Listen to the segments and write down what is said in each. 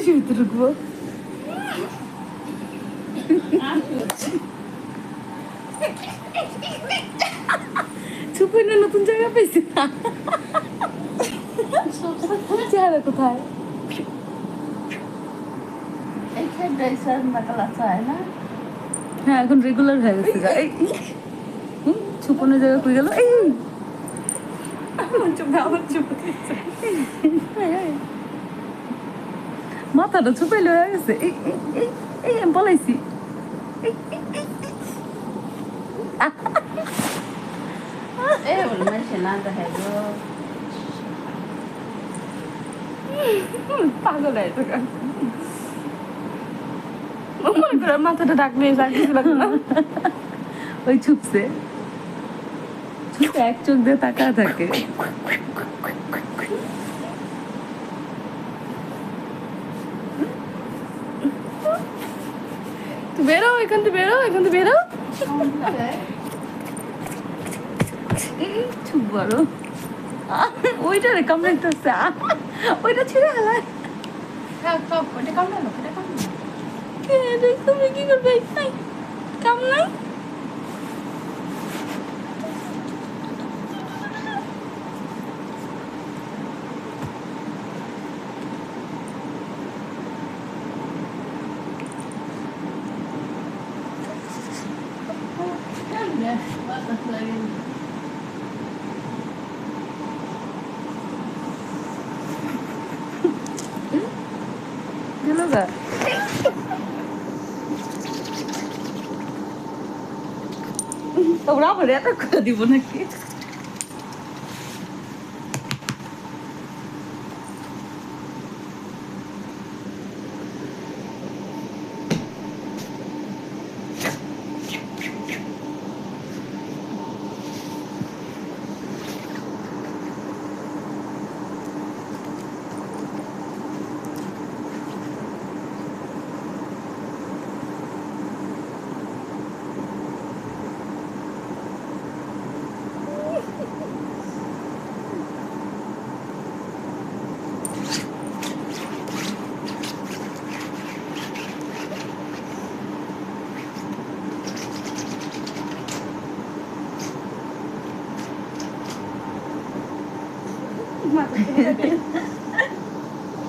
শুতে ঢুকবো? চুপইনা নতুন জায়গা পেয়েছি না। চেহারা কোথায়? হ্যাঁ এখন রেগুলার হয়ে গেছে। ছুপনের জায়গা কই গেল? এই মাথাটা ছুপাইলে হয়ে গেছে। এই আমি বলাইছি। পাগল মাথাটা ডাকলে ওই ছুপছে, ছুপে এক চোখ দিয়ে তাকা থাকে। বেরো এখান থেকে, বেরো এখান থেকে, বেরো। চুপ করো, ওইটা রে কামড়াইতেছে, ওইটা ছিঁড়ে হালায়। তুমি কি করবে? কামড়াই দিল গা। তোমরা বলে এত করে দিব নাকি?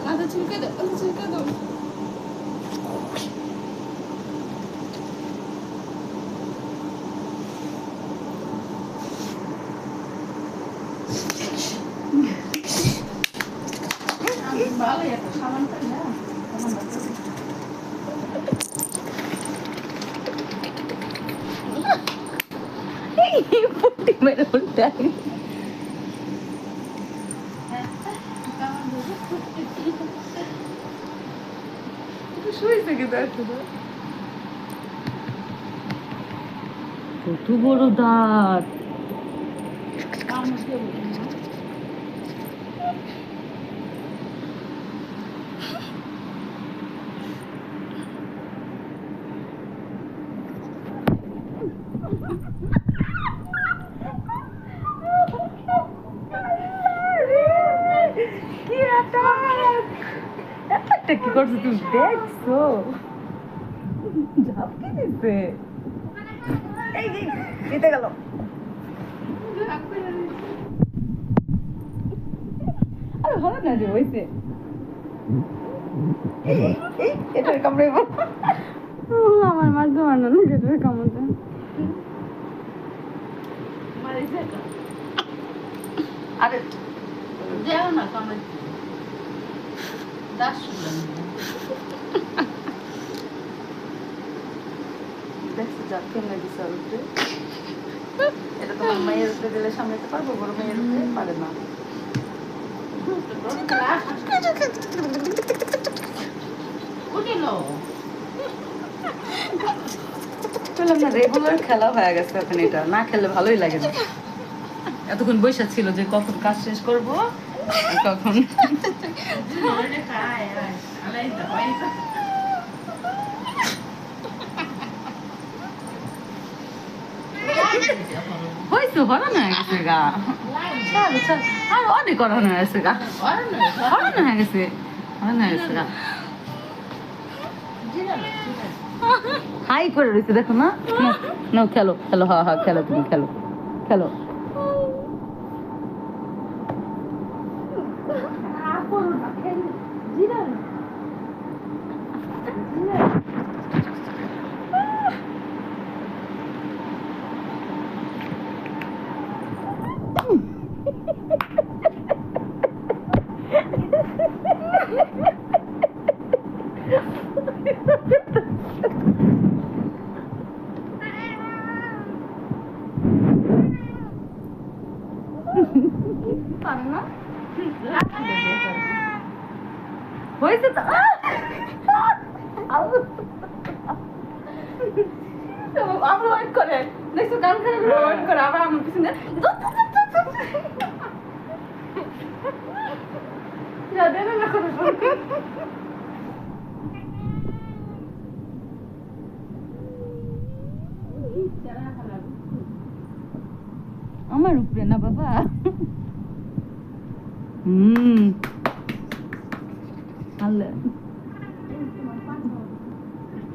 মাথা চুলকে দাও, মাথা চুলকে দাও। ভালো একটা সাবান পাই না, পুটি মেরে উল্টাই। কত বড় দাঁত! কি করছো তুমি? দেখছো ঝাপকে দিচ্ছে। এই জিতে গেল। আরে ভালো না যে হয়েছে, এটার কামড়াইব। আমার মাছ ধোয়ার না, এটার কামড়তে আরে যাও না কামড়। এটা তোমার মেয়ের উপরে দিলে সামলাতে পারবো, বড় মেয়ের উপরে পারে না। রেগুলার খেলা হয়ে গেছে এখন, এটা না খেললে ভালোই লাগে না। এতক্ষণ বৈশা ছিল যে কখন কাজ শেষ করবো, কখন হয়েছে হরানো হয়ে গেছে গা। আর অনেক হরানো হয়ে গেছে গা, হরানো হয়ে গেছে, হরানো হয়ে গেছে গা। হাই করে রয়েছে দেখো না। নাও খেলো খেলো, হ্যাঁ হ্যাঁ খেলো, তুমি খেলো খেলো। হয়েছে তো, আবার ওয়েট করে দেখছো, গান খেলে ওয়েট করে আবার আমার পিছনে আমার উপরে না বাবা। আল্লাহ